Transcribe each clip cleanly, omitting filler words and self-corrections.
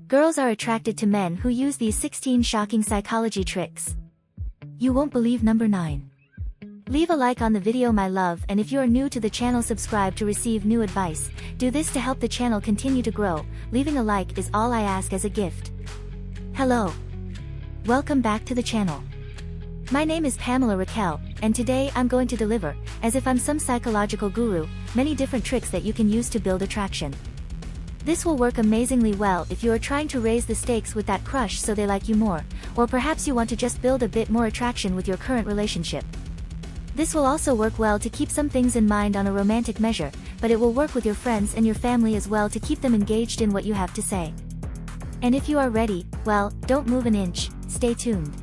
Girls are attracted to men who use these 16 shocking psychology tricks. You won't believe number 9. Leave a like on the video, my love, and if you are new to the channel, subscribe to receive new advice. Do this to help the channel continue to grow. Leaving a like is all I ask as a gift. Hello. Welcome back to the channel. My name is Pamela Raquel, and today I'm going to deliver, as if I'm some psychological guru, many different tricks that you can use to build attraction. This will work amazingly well if you are trying to raise the stakes with that crush so they like you more, or perhaps you want to just build a bit more attraction with your current relationship. This will also work well to keep some things in mind on a romantic measure, but it will work with your friends and your family as well to keep them engaged in what you have to say. And if you are ready, well, don't move an inch, stay tuned.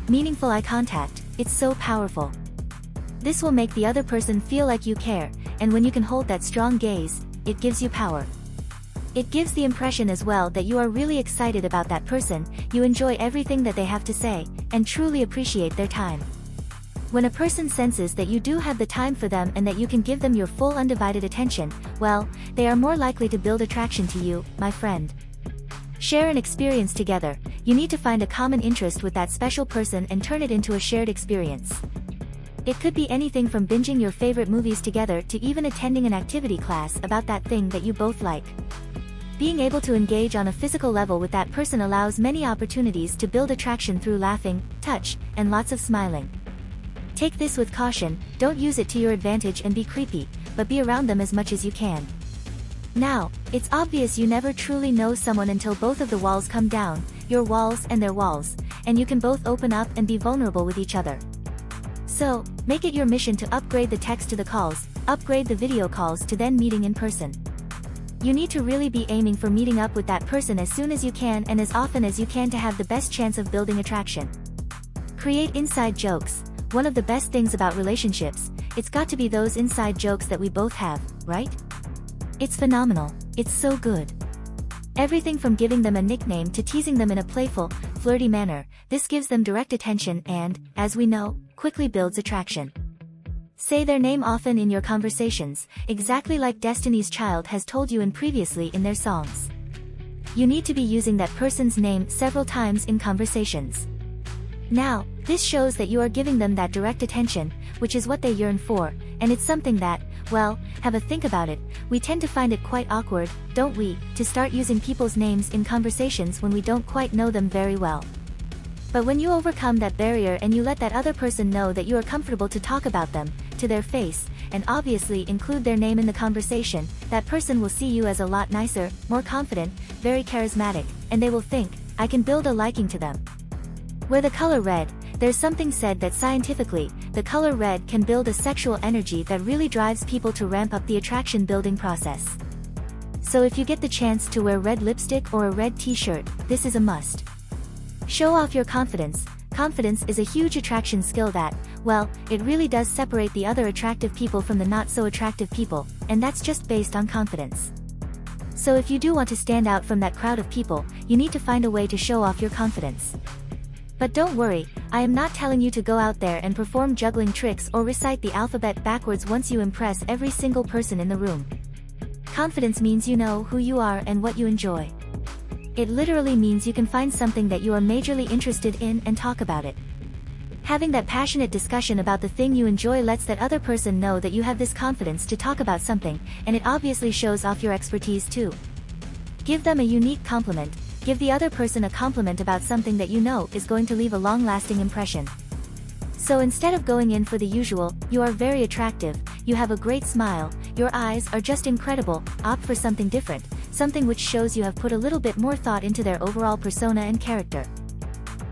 Meaningful eye contact, it's so powerful. This will make the other person feel like you care, and when you can hold that strong gaze, it gives you power. It gives the impression as well that you are really excited about that person, you enjoy everything that they have to say, and truly appreciate their time. When a person senses that you do have the time for them and that you can give them your full undivided attention, well, they are more likely to build attraction to you, my friend. Share an experience together. You need to find a common interest with that special person and turn it into a shared experience. It could be anything from binging your favorite movies together to even attending an activity class about that thing that you both like. Being able to engage on a physical level with that person allows many opportunities to build attraction through laughing, touch, and lots of smiling. Take this with caution, don't use it to your advantage and be creepy, but be around them as much as you can. Now, it's obvious you never truly know someone until both of the walls come down, your walls and their walls, and you can both open up and be vulnerable with each other. So, make it your mission to upgrade the text to the calls, upgrade the video calls to then meeting in person. You need to really be aiming for meeting up with that person as soon as you can and as often as you can to have the best chance of building attraction. Create inside jokes. One of the best things about relationships, it's got to be those inside jokes that we both have, right? It's phenomenal, it's so good. Everything from giving them a nickname to teasing them in a playful, flirty manner, this gives them direct attention and, as we know, quickly builds attraction. Say their name often in your conversations, exactly like Destiny's Child has told you in previously in their songs. You need to be using that person's name several times in conversations. Now, this shows that you are giving them that direct attention, which is what they yearn for, and it's something that, well, have a think about it, we tend to find it quite awkward, don't we, to start using people's names in conversations when we don't quite know them very well. But when you overcome that barrier and you let that other person know that you are comfortable to talk about them, to their face, and obviously include their name in the conversation, that person will see you as a lot nicer, more confident, very charismatic, and they will think, I can build a liking to them. Where the color red, there's something said that scientifically, the color red can build a sexual energy that really drives people to ramp up the attraction building process. So if you get the chance to wear red lipstick or a red t-shirt, this is a must. Show off your confidence. Confidence is a huge attraction skill that, well, it really does separate the other attractive people from the not so attractive people, and that's just based on confidence. So if you do want to stand out from that crowd of people, you need to find a way to show off your confidence. But don't worry, I am not telling you to go out there and perform juggling tricks or recite the alphabet backwards once you impress every single person in the room. Confidence means you know who you are and what you enjoy. It literally means you can find something that you are majorly interested in and talk about it. Having that passionate discussion about the thing you enjoy lets that other person know that you have this confidence to talk about something, and it obviously shows off your expertise too. Give them a unique compliment. Give the other person a compliment about something that you know is going to leave a long-lasting impression. So instead of going in for the usual, you are very attractive, you have a great smile, your eyes are just incredible, opt for something different, something which shows you have put a little bit more thought into their overall persona and character.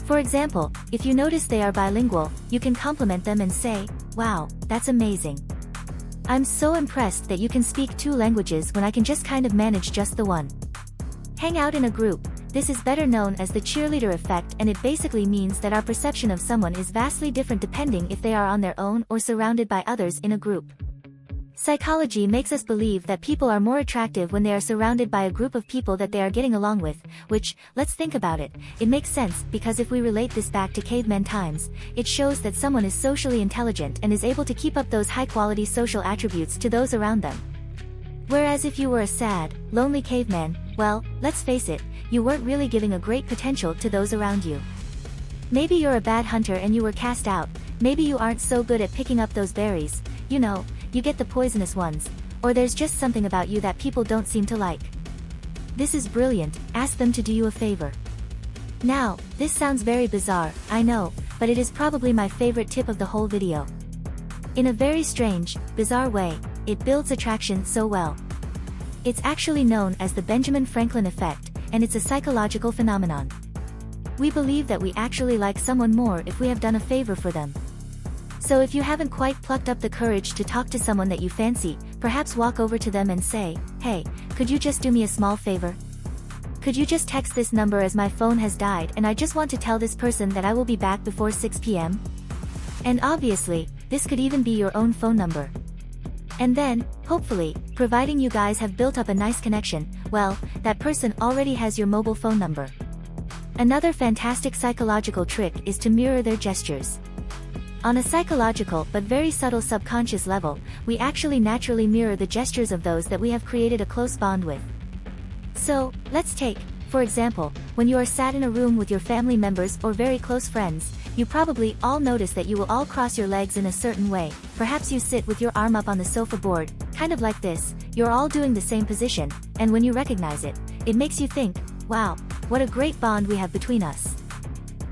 For example, if you notice they are bilingual, you can compliment them and say, wow, that's amazing. I'm so impressed that you can speak 2 languages when I can just kind of manage just the one. Hang out in a group. This is better known as the cheerleader effect, and it basically means that our perception of someone is vastly different depending if they are on their own or surrounded by others in a group. Psychology makes us believe that people are more attractive when they are surrounded by a group of people that they are getting along with, which, let's think about it, it makes sense because if we relate this back to caveman times, it shows that someone is socially intelligent and is able to keep up those high-quality social attributes to those around them. Whereas if you were a sad, lonely caveman, well, let's face it, you weren't really giving a great potential to those around you. Maybe you're a bad hunter and you were cast out, maybe you aren't so good at picking up those berries, you know, you get the poisonous ones, or there's just something about you that people don't seem to like. This is brilliant, ask them to do you a favor. Now, this sounds very bizarre, I know, but it is probably my favorite tip of the whole video. In a very strange, bizarre way, it builds attraction so well. It's actually known as the Benjamin Franklin effect, and it's a psychological phenomenon. We believe that we actually like someone more if we have done a favor for them. So if you haven't quite plucked up the courage to talk to someone that you fancy, perhaps walk over to them and say, "Hey, could you just do me a small favor? Could you just text this number as my phone has died and I just want to tell this person that I will be back before 6 p.m. And obviously, this could even be your own phone number. And then, hopefully, providing you guys have built up a nice connection, well, that person already has your mobile phone number. Another fantastic psychological trick is to mirror their gestures. On a psychological but very subtle subconscious level, we actually naturally mirror the gestures of those that we have created a close bond with. So, let's take, for example, when you are sat in a room with your family members or very close friends, you probably all notice that you will all cross your legs in a certain way. Perhaps you sit with your arm up on the sofa board, kind of like this, you're all doing the same position, and when you recognize it, it makes you think, wow, what a great bond we have between us.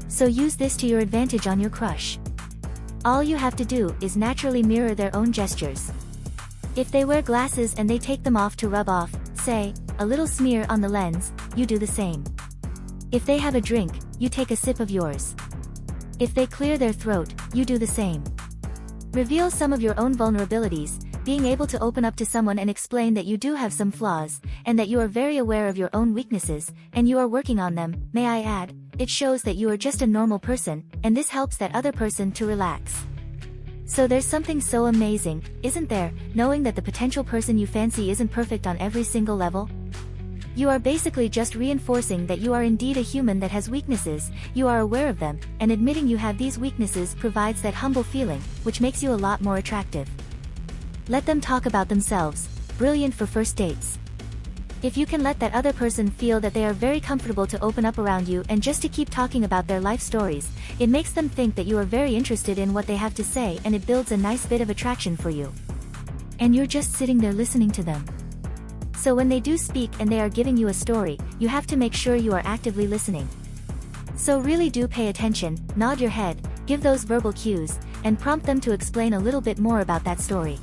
So use this to your advantage on your crush. All you have to do is naturally mirror their own gestures. If they wear glasses and they take them off to rub off, say, a little smear on the lens, you do the same. If they have a drink, you take a sip of yours. If they clear their throat, you do the same. Reveal some of your own vulnerabilities, being able to open up to someone and explain that you do have some flaws, and that you are very aware of your own weaknesses, and you are working on them, may I add, it shows that you are just a normal person, and this helps that other person to relax. So there's something so amazing, isn't there, knowing that the potential person you fancy isn't perfect on every single level? You are basically just reinforcing that you are indeed a human that has weaknesses, you are aware of them, and admitting you have these weaknesses provides that humble feeling, which makes you a lot more attractive. Let them talk about themselves, brilliant for first dates. If you can let that other person feel that they are very comfortable to open up around you and just to keep talking about their life stories, it makes them think that you are very interested in what they have to say and it builds a nice bit of attraction for you. And you're just sitting there listening to them. So when they do speak and they are giving you a story, you have to make sure you are actively listening. So really do pay attention, nod your head, give those verbal cues, and prompt them to explain a little bit more about that story.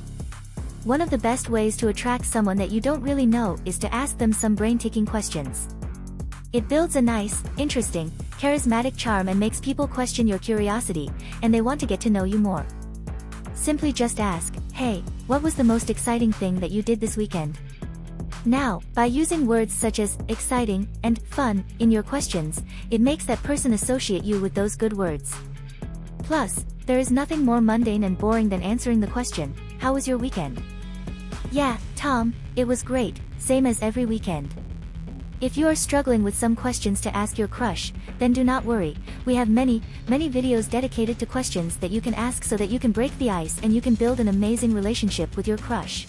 One of the best ways to attract someone that you don't really know is to ask them some brain-ticking questions. It builds a nice, interesting, charismatic charm and makes people question your curiosity, and they want to get to know you more. Simply just ask, "Hey, what was the most exciting thing that you did this weekend?" Now, by using words such as exciting and fun in your questions, it makes that person associate you with those good words. Plus, there is nothing more mundane and boring than answering the question, "How was your weekend?" "Yeah, Tom, it was great, same as every weekend." If you are struggling with some questions to ask your crush, then do not worry, we have many videos dedicated to questions that you can ask so that you can break the ice and you can build an amazing relationship with your crush.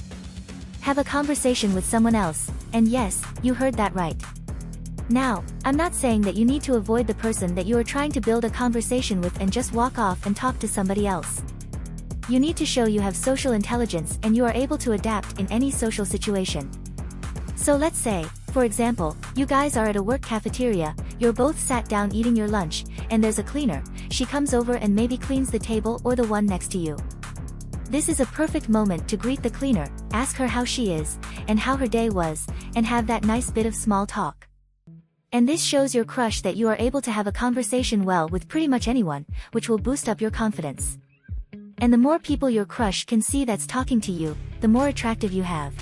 Have a conversation with someone else, and yes, you heard that right. Now, I'm not saying that you need to avoid the person that you are trying to build a conversation with and just walk off and talk to somebody else. You need to show you have social intelligence and you are able to adapt in any social situation. So let's say, for example, you guys are at a work cafeteria, you're both sat down eating your lunch, and there's a cleaner, she comes over and maybe cleans the table or the one next to you. This is a perfect moment to greet the cleaner, ask her how she is, and how her day was, and have that nice bit of small talk. And this shows your crush that you are able to have a conversation well with pretty much anyone, which will boost up your confidence. And the more people your crush can see that's talking to you, the more attractive you have.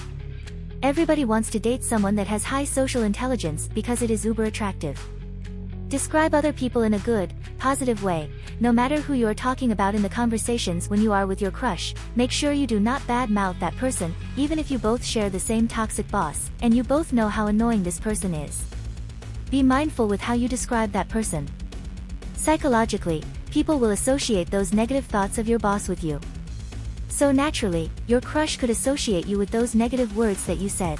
Everybody wants to date someone that has high social intelligence because it is uber attractive. Describe other people in a good, positive way, no matter who you are talking about in the conversations when you are with your crush. Make sure you do not badmouth that person, even if you both share the same toxic boss, and you both know how annoying this person is. Be mindful with how you describe that person. Psychologically, people will associate those negative thoughts of your boss with you. So naturally, your crush could associate you with those negative words that you said.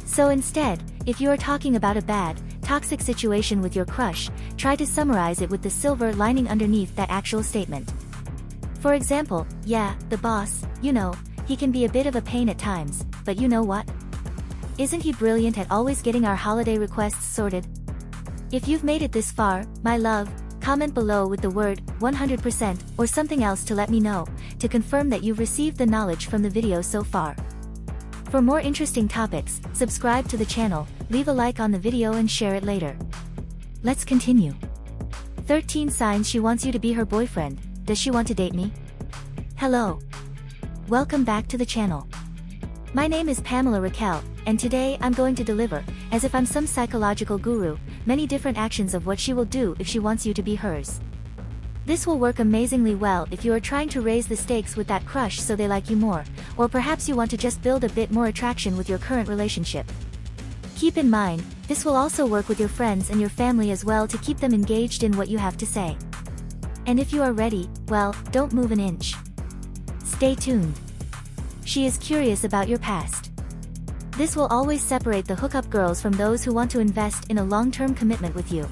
So instead, If you are talking about a bad, toxic situation with your crush, try to summarize it with the silver lining underneath that actual statement. For example, yeah, the boss, you know, he can be a bit of a pain at times, but you know what? Isn't he brilliant at always getting our holiday requests sorted? If you've made it this far, my love, comment below with the word 100% or something else to let me know, to confirm that you've received the knowledge from the video so far. For more interesting topics, subscribe to the channel, leave a like on the video and share it later. Let's continue. 13 signs she wants you to be her boyfriend. Does she want to date me? Hello. Welcome back to the channel. My name is Pamela Raquel, and today I'm going to deliver, as if I'm some psychological guru, many different actions of what she will do if she wants you to be hers. This will work amazingly well if you are trying to raise the stakes with that crush so they like you more, or perhaps you want to just build a bit more attraction with your current relationship. Keep in mind, this will also work with your friends and your family as well to keep them engaged in what you have to say. And if you are ready, well, don't move an inch. Stay tuned. She is curious about your past. This will always separate the hookup girls from those who want to invest in a long-term commitment with you.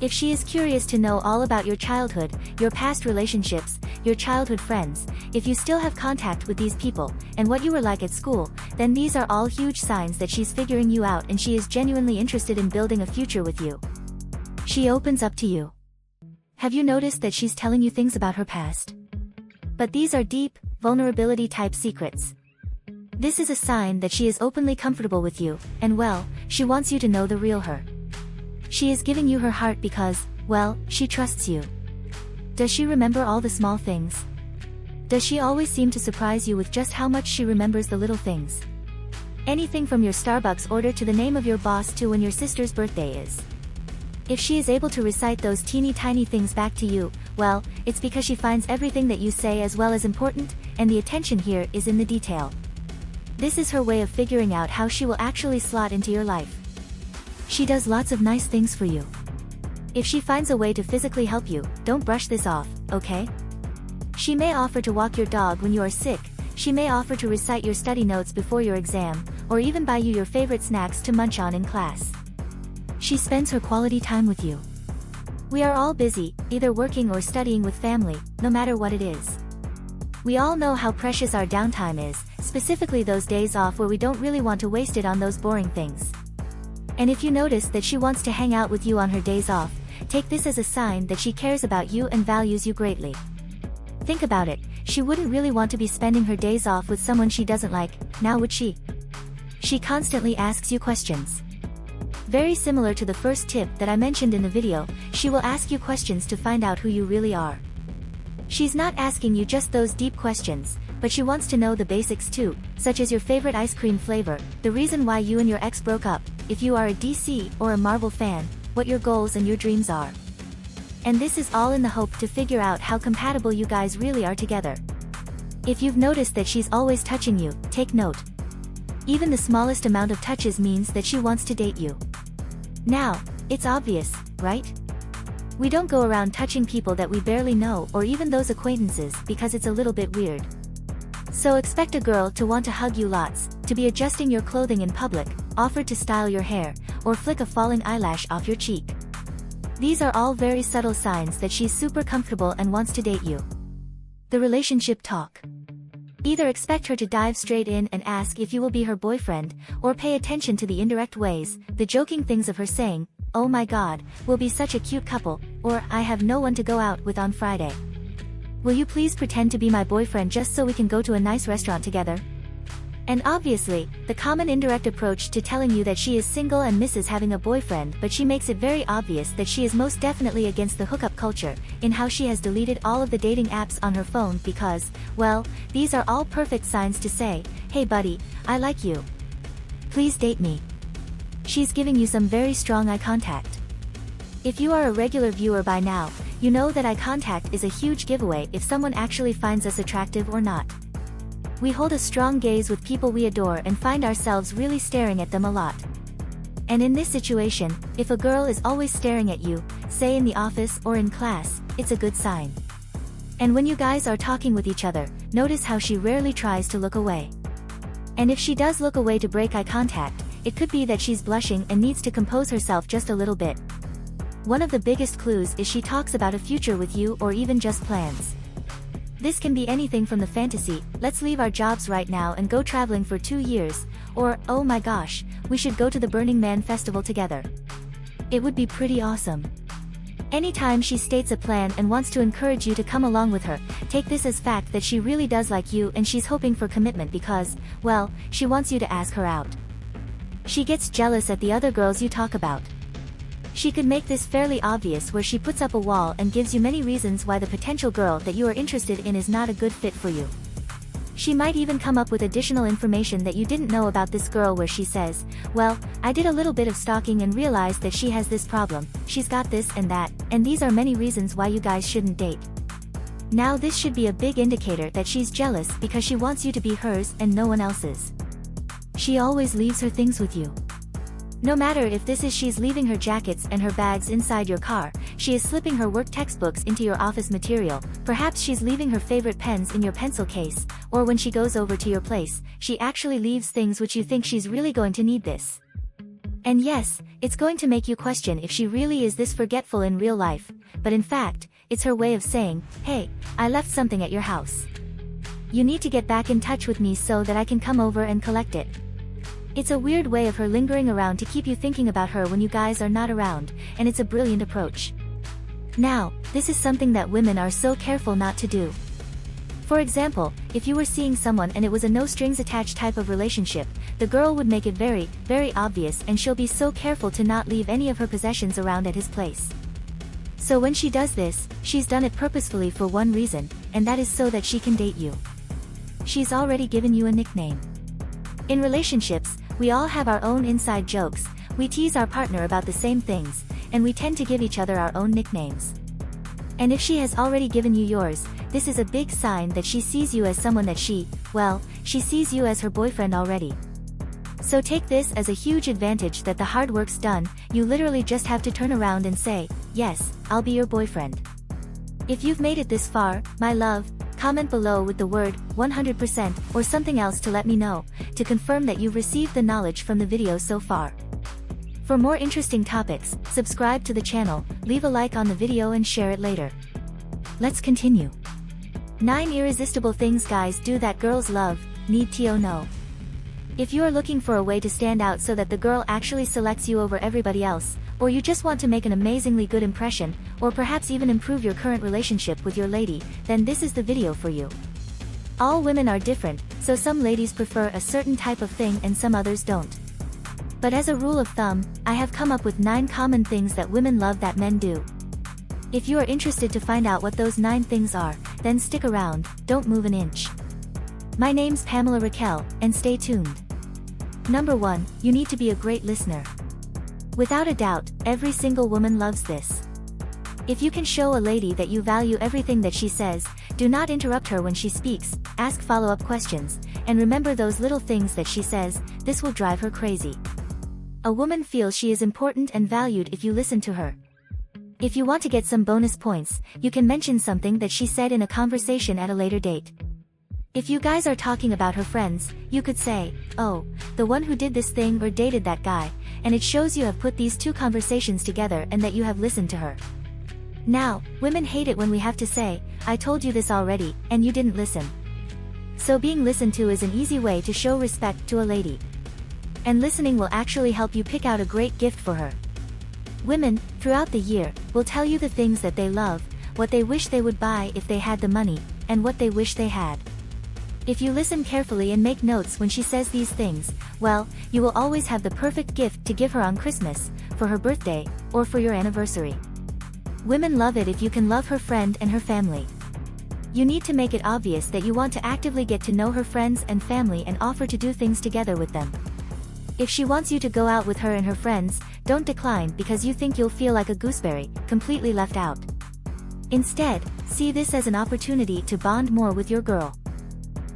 If she is curious to know all about your childhood, your past relationships, your childhood friends, if you still have contact with these people, and what you were like at school, then these are all huge signs that she's figuring you out and she is genuinely interested in building a future with you. She opens up to you. Have you noticed that she's telling you things about her past? But these are deep, vulnerability-type secrets. This is a sign that she is openly comfortable with you, and well, she wants you to know the real her. She is giving you her heart because, well, she trusts you. Does she remember all the small things? Does she always seem to surprise you with just how much she remembers the little things? Anything from your Starbucks order to the name of your boss to when your sister's birthday is. If she is able to recite those teeny tiny things back to you, well, it's because she finds everything that you say as well as important, and the attention here is in the detail. This is her way of figuring out how she will actually slot into your life. She does lots of nice things for you. If she finds a way to physically help you, don't brush this off, okay? She may offer to walk your dog when you are sick, she may offer to recite your study notes before your exam, or even buy you your favorite snacks to munch on in class. She spends her quality time with you. We are all busy, either working or studying with family, no matter what it is. We all know how precious our downtime is, specifically those days off where we don't really want to waste it on those boring things. And if you notice that she wants to hang out with you on her days off, take this as a sign that she cares about you and values you greatly. Think about it, she wouldn't really want to be spending her days off with someone she doesn't like, now would she? She constantly asks you questions. Very similar to the first tip that I mentioned in the video, she will ask you questions to find out who you really are. She's not asking you just those deep questions, but she wants to know the basics too, such as your favorite ice cream flavor, the reason why you and your ex broke up, if you are a DC or a Marvel fan, what your goals and your dreams are. And this is all in the hope to figure out how compatible you guys really are together. If you've noticed that she's always touching you, take note. Even the smallest amount of touches means that she wants to date you. Now, it's obvious, right? We don't go around touching people that we barely know or even those acquaintances because it's a little bit weird. So expect a girl to want to hug you lots, to be adjusting your clothing in public, offer to style your hair, or flick a falling eyelash off your cheek. These are all very subtle signs that she's super comfortable and wants to date you. The relationship talk. Either expect her to dive straight in and ask if you will be her boyfriend, or pay attention to the indirect ways, the joking things of her saying, "Oh my god, we'll be such a cute couple," or "I have no one to go out with on Friday. Will you please pretend to be my boyfriend just so we can go to a nice restaurant together?" And obviously, the common indirect approach to telling you that she is single and misses having a boyfriend, but she makes it very obvious that she is most definitely against the hookup culture, in how she has deleted all of the dating apps on her phone because, well, these are all perfect signs to say, "Hey buddy, I like you. Please date me." She's giving you some very strong eye contact. If you are a regular viewer by now, you know that eye contact is a huge giveaway if someone actually finds us attractive or not. We hold a strong gaze with people we adore and find ourselves really staring at them a lot. And in this situation, if a girl is always staring at you, say in the office or in class, it's a good sign. And when you guys are talking with each other, notice how she rarely tries to look away. And if she does look away to break eye contact, it could be that she's blushing and needs to compose herself just a little bit. One of the biggest clues is she talks about a future with you or even just plans. This can be anything from the fantasy, let's leave our jobs right now and go traveling for 2 years, or, oh my gosh, we should go to the Burning Man festival together. It would be pretty awesome. Anytime she states a plan and wants to encourage you to come along with her, take this as fact that she really does like you and she's hoping for commitment because, well, she wants you to ask her out. She gets jealous at the other girls you talk about. She could make this fairly obvious where she puts up a wall and gives you many reasons why the potential girl that you are interested in is not a good fit for you. She might even come up with additional information that you didn't know about this girl where she says, well, I did a little bit of stalking and realized that she has this problem, she's got this and that, and these are many reasons why you guys shouldn't date. Now this should be a big indicator that she's jealous because she wants you to be hers and no one else's. She always leaves her things with you. No matter if this is she's leaving her jackets and her bags inside your car, she is slipping her work textbooks into your office material, perhaps she's leaving her favorite pens in your pencil case, or when she goes over to your place, she actually leaves things which you think she's really going to need this. And yes, it's going to make you question if she really is this forgetful in real life, but in fact, it's her way of saying, hey, I left something at your house. You need to get back in touch with me so that I can come over and collect it. It's a weird way of her lingering around to keep you thinking about her when you guys are not around, and it's a brilliant approach. Now, this is something that women are so careful not to do. For example, if you were seeing someone and it was a no-strings-attached type of relationship, the girl would make it very, very obvious and she'll be so careful to not leave any of her possessions around at his place. So when she does this, she's done it purposefully for one reason, and that is so that she can date you. She's already given you a nickname. In relationships, we all have our own inside jokes, we tease our partner about the same things, and we tend to give each other our own nicknames. And if she has already given you yours, this is a big sign that she sees you as someone that she sees you as her boyfriend already. So take this as a huge advantage that the hard work's done, you literally just have to turn around and say, yes, I'll be your boyfriend. If you've made it this far, my love, comment below with the word 100% or something else to let me know, to confirm that you've received the knowledge from the video so far. For more interesting topics, subscribe to the channel, leave a like on the video and share it later. Let's continue. 9 irresistible things guys do that girls love, need to know. If you are looking for a way to stand out so that the girl actually selects you over everybody else, or you just want to make an amazingly good impression, or perhaps even improve your current relationship with your lady, then this is the video for you. All women are different, so some ladies prefer a certain type of thing and some others don't. But as a rule of thumb, I have come up with 9 common things that women love that men do. If you are interested to find out what those 9 things are, then stick around, don't move an inch. My name's Pamela Raquel, and stay tuned. Number 1, you need to be a great listener. Without a doubt, every single woman loves this. If you can show a lady that you value everything that she says, do not interrupt her when she speaks, ask follow-up questions, and remember those little things that she says, this will drive her crazy. A woman feels she is important and valued if you listen to her. If you want to get some bonus points, you can mention something that she said in a conversation at a later date. If you guys are talking about her friends, you could say, oh, the one who did this thing or dated that guy, and it shows you have put these 2 conversations together and that you have listened to her. Now, women hate it when we have to say, I told you this already, and you didn't listen. So being listened to is an easy way to show respect to a lady. And listening will actually help you pick out a great gift for her. Women, throughout the year, will tell you the things that they love, what they wish they would buy if they had the money, and what they wish they had. If you listen carefully and make notes when she says these things, well, you will always have the perfect gift to give her on Christmas, for her birthday, or for your anniversary. Women love it if you can love her friend and her family. You need to make it obvious that you want to actively get to know her friends and family and offer to do things together with them. If she wants you to go out with her and her friends, don't decline because you think you'll feel like a gooseberry, completely left out. Instead, see this as an opportunity to bond more with your girl.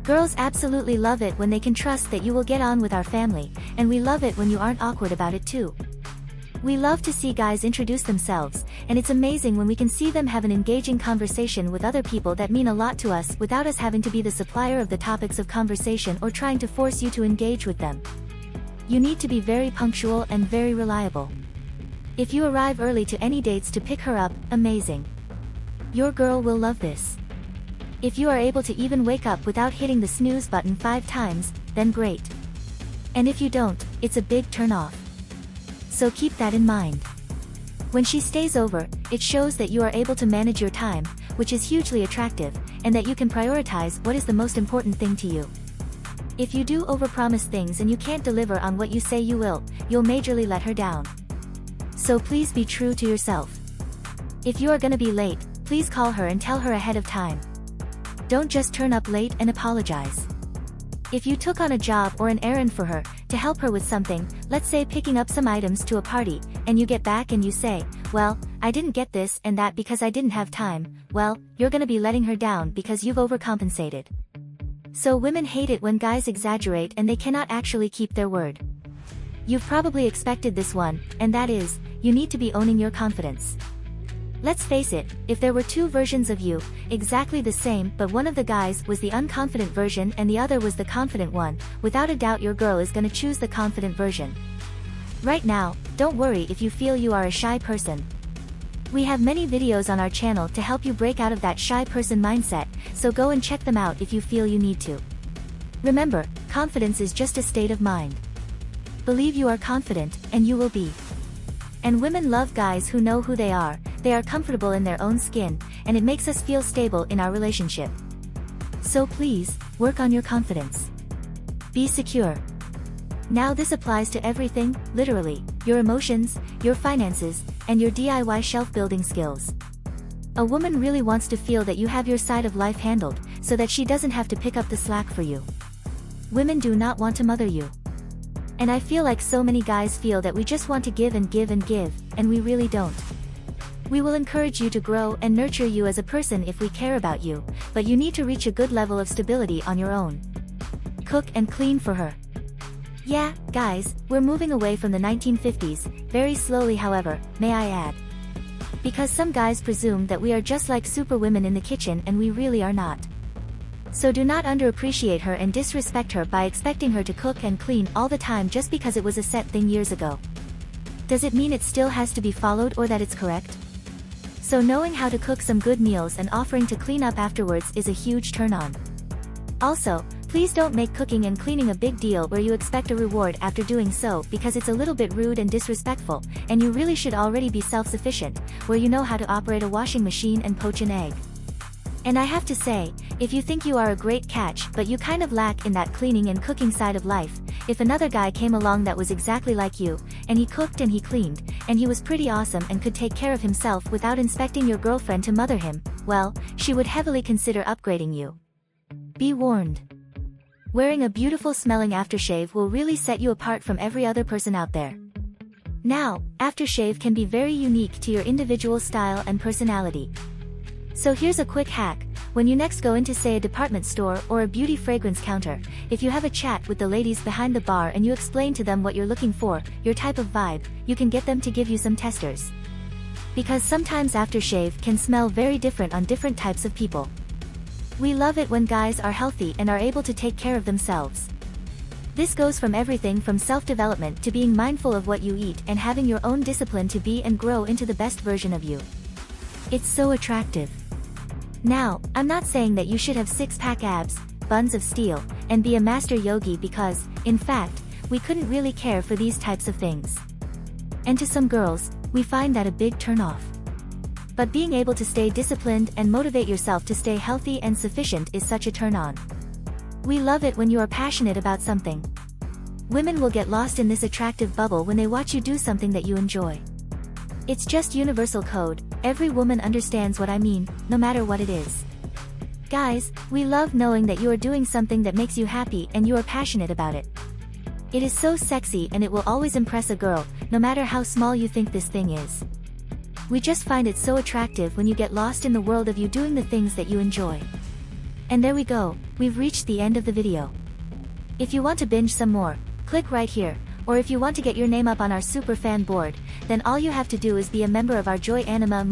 Girls absolutely love it when they can trust that you will get on with our family, and we love it when you aren't awkward about it too. We love to see guys introduce themselves, and it's amazing when we can see them have an engaging conversation with other people that mean a lot to us without us having to be the supplier of the topics of conversation or trying to force you to engage with them. you need to be very punctual and very reliable. If you arrive early to any dates to pick her up, amazing. Your girl will love this. If you are able to even wake up without hitting the snooze button 5 times, then great. And if you don't, it's a big turn off. So keep that in mind. When she stays over, it shows that you are able to manage your time, which is hugely attractive, and that you can prioritize what is the most important thing to you. If you do overpromise things and you can't deliver on what you say you will, you'll majorly let her down. So please be true to yourself. If you are gonna be late, please call her and tell her ahead of time. Don't just turn up late and apologize. If you took on a job or an errand for her, to help her with something, let's say picking up some items to a party, and you get back and you say, well, I didn't get this and that because I didn't have time, well, you're gonna be letting her down because you've overcompensated. So women hate it when guys exaggerate and they cannot actually keep their word. You've probably expected this one, and that is, you need to be owning your confidence. Let's face it, if there were 2 versions of you, exactly the same but one of the guys was the unconfident version and the other was the confident one, without a doubt your girl is gonna choose the confident version. Right now, don't worry if you feel you are a shy person. We have many videos on our channel to help you break out of that shy person mindset, so go and check them out if you feel you need to. Remember, confidence is just a state of mind. Believe you are confident, and you will be. And women love guys who know who they are comfortable in their own skin, and it makes us feel stable in our relationship. So please, work on your confidence. Be secure. Now this applies to everything, literally, your emotions, your finances, and your DIY shelf building skills. A woman really wants to feel that you have your side of life handled, so that she doesn't have to pick up the slack for you. Women do not want to mother you. And I feel like so many guys feel that we just want to give and give and give, and we really don't. We will encourage you to grow and nurture you as a person if we care about you, but you need to reach a good level of stability on your own. Cook and clean for her. Yeah, guys, we're moving away from the 1950s, very slowly however, may I add. Because some guys presume that we are just like superwomen in the kitchen and we really are not. So do not underappreciate her and disrespect her by expecting her to cook and clean all the time just because it was a set thing years ago. Does it mean it still has to be followed or that it's correct? So knowing how to cook some good meals and offering to clean up afterwards is a huge turn on. Also, please don't make cooking and cleaning a big deal where you expect a reward after doing so because it's a little bit rude and disrespectful, and you really should already be self-sufficient, where you know how to operate a washing machine and poach an egg. And I have to say, if you think you are a great catch but you kind of lack in that cleaning and cooking side of life, if another guy came along that was exactly like you, and he cooked and he cleaned, and he was pretty awesome and could take care of himself without expecting your girlfriend to mother him, well, she would heavily consider upgrading you. Be warned. Wearing a beautiful smelling aftershave will really set you apart from every other person out there. Now, aftershave can be very unique to your individual style and personality. So here's a quick hack. When you next go into say a department store or a beauty fragrance counter, if you have a chat with the ladies behind the bar and you explain to them what you're looking for, your type of vibe, you can get them to give you some testers. Because sometimes aftershave can smell very different on different types of people. We love it when guys are healthy and are able to take care of themselves. This goes from everything from self-development to being mindful of what you eat and having your own discipline to be and grow into the best version of you. It's so attractive. Now, I'm not saying that you should have six-pack abs, buns of steel, and be a master yogi because, in fact, we couldn't really care for these types of things. And to some girls, we find that a big turn-off. But being able to stay disciplined and motivate yourself to stay healthy and sufficient is such a turn-on. We love it when you are passionate about something. Women will get lost in this attractive bubble when they watch you do something that you enjoy. It's just universal code, every woman understands what I mean, no matter what it is. Guys, we love knowing that you are doing something that makes you happy and you are passionate about it. It is so sexy and it will always impress a girl, no matter how small you think this thing is. We just find it so attractive when you get lost in the world of you doing the things that you enjoy. And there we go, we've reached the end of the video. If you want to binge some more, click right here, or if you want to get your name up on our super fan board, then all you have to do is be a member of our Joy Anima